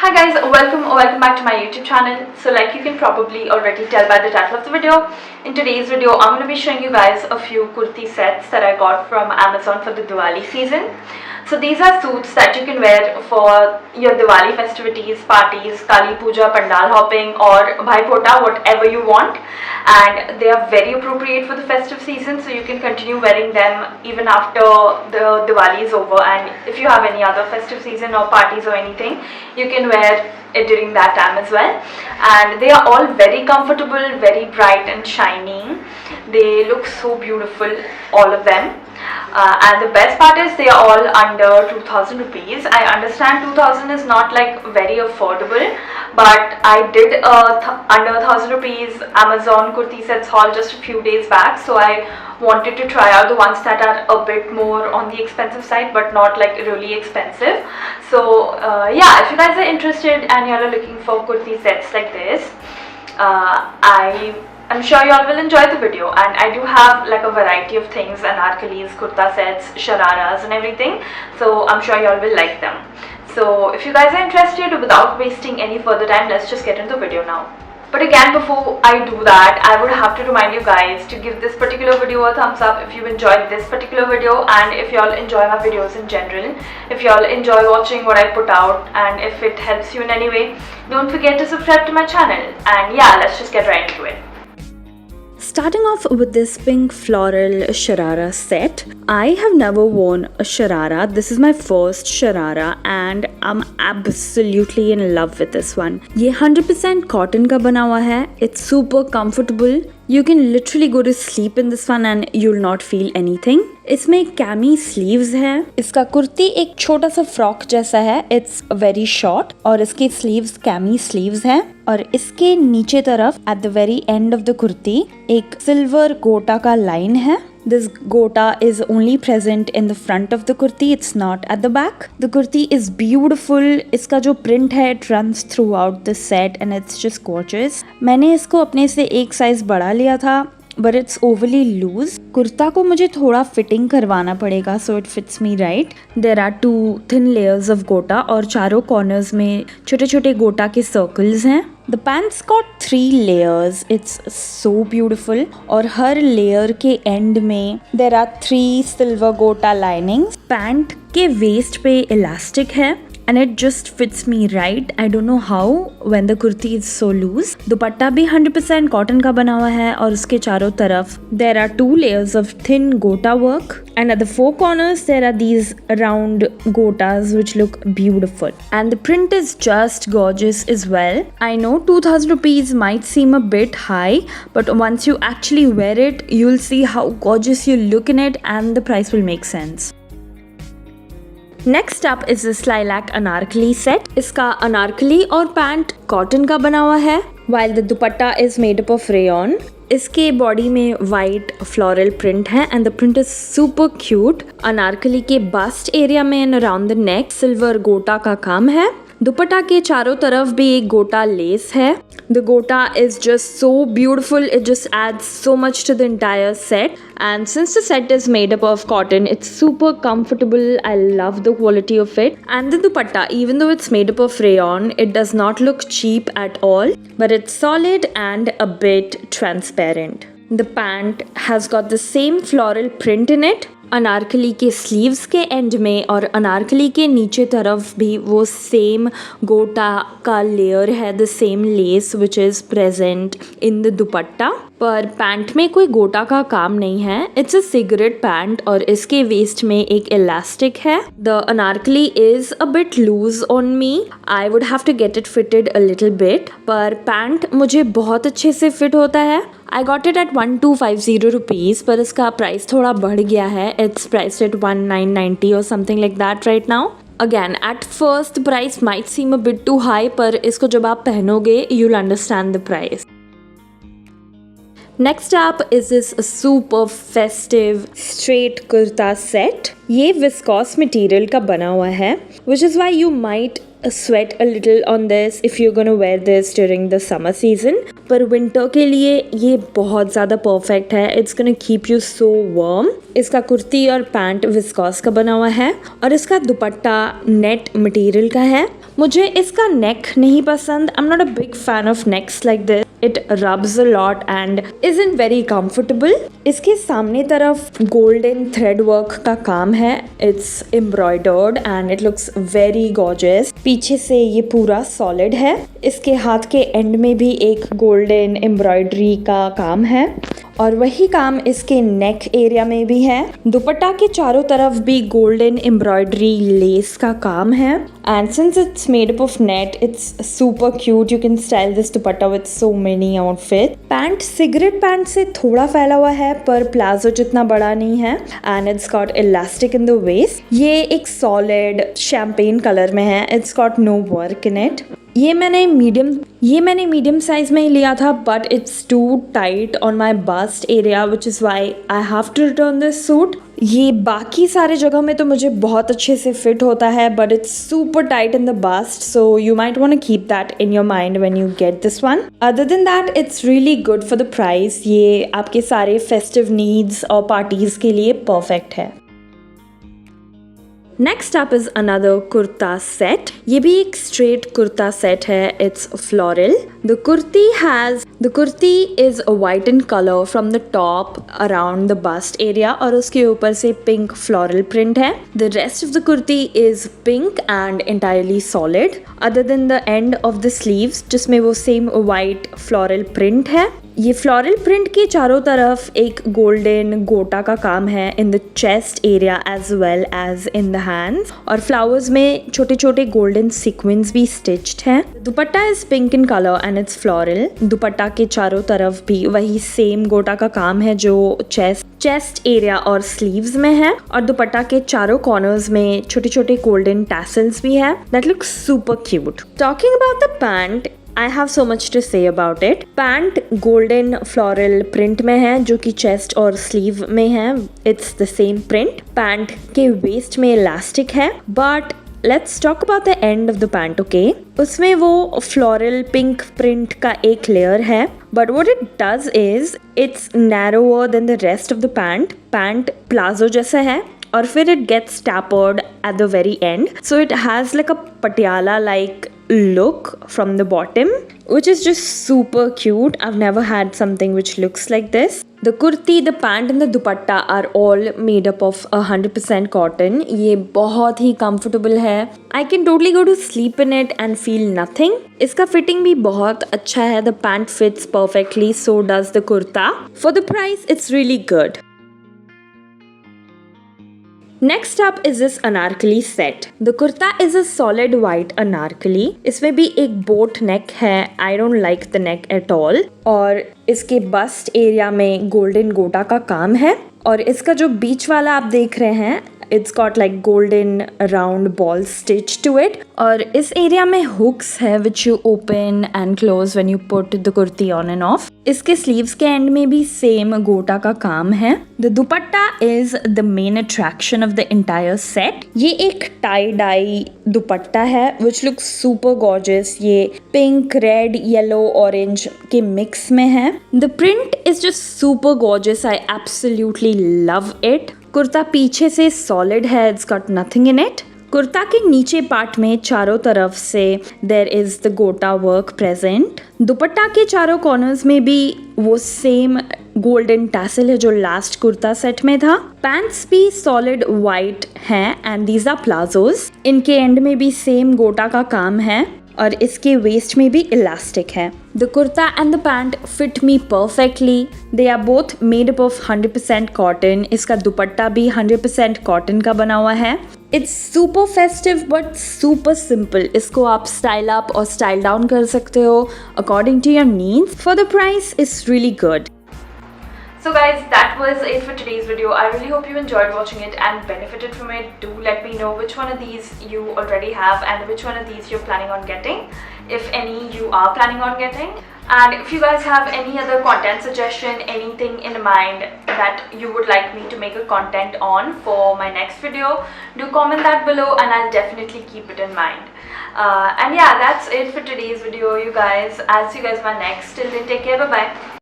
Hi guys, welcome back to my YouTube channel. So like you can probably already tell by the title of the video, in today's video I'm going to be showing you guys a few kurti sets that I got from Amazon for the Diwali season. So these are suits that you can wear for your Diwali festivities, parties, Kali Puja, Pandal hopping or Bhai Phota, whatever you want. And they are very appropriate for the festive season, so you can continue wearing them even after the Diwali is over. And if you have any other festive season or parties or anything, you can wear it during that time as well. And they are all very comfortable, very bright and shining. They look so beautiful, all of them. And the best part is they are all under 2000 rupees. I understand 2000 is not like very affordable, but I did under 1000 rupees Amazon kurti sets haul just a few days back, so I wanted to try out the ones that are a bit more on the expensive side but not like really expensive. So yeah, if you guys are interested and you are looking for kurti sets like this, I'm sure you all will enjoy the video, and I do have like a variety of things, anarkalis, kurta sets, shararas and everything, so I'm sure you all will like them. So if you guys are interested, without wasting any further time, let's just get into the video now. But again, before I do that, I would have to remind you guys to give this particular video a thumbs up if you enjoyed this particular video, and if you all enjoy my videos in general, if you all enjoy watching what I put out, and if it helps you in any way, don't forget to subscribe to my channel. And yeah, let's just get right into it. Starting off with this pink floral sharara set. I have never worn a sharara. This is my first sharara and I'm absolutely in love with this one. ये 100% cotton का बना हुआ है. It's super comfortable. You can literally go to sleep in this one and you'll not feel anything. इसमें chemo sleeves है. इसका कुर्ती एक छोटा सा फ्रॉक जैसा है. इट्स वेरी शॉर्ट और इसके स्लीव्स कैमी स्लीव्स हैं. और इसके नीचे तरफ eight the very and of the kurti एक सिल्वर गोटा का लाइन है. This gota is only present in the front of the kurti, it's not at the back. The kurti is beautiful. इसका जो print है it runs throughout the set and it's just gorgeous. मैंने इसको अपने से एक size बड़ा लिया था, but it's overly loose. Kurta को मुझे थोड़ा फिटिंग करवाना पड़ेगा so it fits me right. There are 2 thin layers of gota और चारों corners में छोटे छोटे गोटा के circles हैं. The pants got 3 layers. It's so beautiful. और हर layer के end में there are 3 silver gota linings. Pant के waist पे elastic है. And it just fits me right. I don't know how when the kurti is so loose. दुपट्टा भी 100% cotton का बना हुआ है और उसके चारों तरफ there are 2 layers of thin gota work, and at the 4 corners there are these round gotas which look beautiful, and the print is just gorgeous as well. I know 2000 rupees might seem a bit high, but once you actually wear it, you'll see how gorgeous you look in it and the price will make sense. Next up is this lilac anarkali set. इसका anarkali और pant cotton का बना हुआ है, while the dupatta is made up of rayon. इसके body में white floral print है and the print is super cute. Anarkali के बस्ट एरिया में and around the neck silver गोटा का काम है. दुपट्टा के चारों तरफ भी एक गोटा लेस है. The gota is just so beautiful. It just adds so much to the entire set. And since the set is made up of cotton, it's super comfortable. I love the quality of it. And the dupatta, even though it's made up of rayon, it does not look cheap at all. But it's solid and a bit transparent. The pant has got the same floral print in it. Anarkali के sleeves के and में और अनारकली के नीचे तरफ भी वो same गोटा का लेयर है, the same less which is present in the दुपट्टा. पर पैंट में कोई गोटा का काम नहीं है. इट्स अ सिगरेट पैंट और इसके वेस्ट में एक इलास्टिक है. The anarkali is a bit loose on me. I would have to get it fitted a little bit, पर पैंट मुझे बहुत अच्छे से फिट होता है. I got it at 1250 rupees, पर इसका प्राइस थोड़ा बढ़ गया है. It's priced at 1990 or something like that right now. Again, at first the price might seem a bit too high, पर इसको जब आप पहनोगे you'll understand the price. Next up is this super festive straight kurta set. ये viscose material का बना हुआ है, which is why you might sweat a little on this if you're gonna wear this during the summer season. पर winter के लिए ये बहुत ज़्यादा perfect है. It's gonna keep you so warm. इसका कुर्ती और पैंट viscose का बना हुआ है और इसका दुपट्टा net material का है. मुझे इसका नेक नहीं पसंद. I'm not a big fan of necks like this. It rubs a lot and isn't very comfortable. इसके सामने तरफ golden thread work का काम है. It's embroidered and it looks very gorgeous. पीछे से ये पूरा solid है. इसके हाथ के end में भी एक golden embroidery का काम है और वही काम इसके नेक एरिया में भी है. दुपट्टा के चारों तरफ भी गोल्डन एम्ब्रॉयडरी लेस का काम है and since it's made up of net it's super cute. You can style this dupatta with so many outfit. Pant cigarette pant से थोड़ा फैला हुआ है पर प्लाजो जितना बड़ा नहीं है and it's got elastic in the waist. ये एक सॉलिड शैम्पेन कलर में है. It's got no work in it. ये मैंने मीडियम साइज में ही लिया था but it's too tight on my bust area which is why I have to return this suit. ये बाकी सारे जगह में तो मुझे बहुत अच्छे से फिट होता है but it's super tight in the bust so you might want to keep that in your mind when you get this one. Other than that it's really good for the price. ये आपके सारे festive needs और parties के लिए perfect है. Next up is another kurta set. ये भी एक straight kurta set है. It's floral. The kurti is a white in color from the top around the bust area और उसके ऊपर से pink floral print है. The rest of the kurti is pink and entirely solid. Other than the end of the sleeves जिसमें वो same white floral print है. ये floral print के चारों तरफ एक गोल्डन गोटा का काम है in the chest area as well as in the hands और फ्लावर्स में छोटे छोटे गोल्डन सीक्वेंस भी स्टिच्ड हैं. Dupatta is pink in colour and it's floral. Dupatta के चारों तरफ भी वही सेम गोटा का काम है जो चेस्ट एरिया और स्लीव्स में है और दुपट्टा के चारों कॉर्नर्स में छोटे छोटे गोल्डन टैसल्स भी है. That looks super cute. Talking about the pant I have so much to say about it. Pant golden floral print में है जो कि चेस्ट और स्लीव में है. It's the same print. Pant के वेस्ट में इलास्टिक है but let's talk about the end of the pant. Okay, उसमें वो फ्लोरल पिंक प्रिंट का एक लेयर है but what it does is it's narrower then the rest of the pant. Pant palazzo जैसा है और फिर it gets tapered at the very end so it has like a Patiala like look from the bottom which is just super cute. I've never had something which looks like this. The kurti, the pant and the dupatta are all made up of 100% cotton. ये बहुत ही comfortable है. I can totally go to sleep in it and feel nothing. इसका fitting भी बहुत अच्छा है. The pant fits perfectly, so does the kurta. For the price, it's really good. Next up is this anarkali set. The kurta is a solid white anarkali. इसमें भी एक boat neck है. I don't like the neck at all. और इसके bust area में golden गोटा का काम है और इसका जो बीच वाला आप देख रहे हैं it's got like golden round ball stitch to it और इस एरिया में hooks है which you open and close when you put the kurti on and off. इसके sleeves के end में भी same गोटा का काम है. The dupatta is the main attraction of the entire set. ये एक tie dye दुपट्टा है which looks super gorgeous. ये pink, red, yellow, orange के mix में है. The print is just super gorgeous. I absolutely love it. Kurta पीछे से solid है. It's got nothing in it. Kurta के नीचे पार्ट में चारों तरफ से देयर इज द गोटा वर्क प्रेजेंट. दुपट्टा के चारों कॉर्नर्स में भी वो सेम गोल्डन टैसल है जो लास्ट कुर्ता सेट में था. पैंट्स भी सॉलिड वाइट हैं एंड दीज आर प्लाजोज. इनके एंड में भी सेम गोटा का काम है और इसके वेस्ट में भी इलास्टिक है. The kurta and the pant fit me perfectly. They are both made up of 100% cotton. इसका दुपट्टा भी 100% cotton का बना हुआ है. It's super festive but super simple. इसको आप style up और style down कर सकते हो according to your needs. For the price, it's really good. So guys, that was it for today's video. I really hope you enjoyed watching it and benefited from it. Do let me know which one of these you already have and which one of these you're planning on getting, if any you are planning on getting. And if you guys have any other content suggestion, anything in mind that you would like me to make a content on for my next video, do comment that below and I'll definitely keep it in mind. And yeah, that's it for today's video, you guys. I'll see you guys in my next. Till then, take care. Bye bye.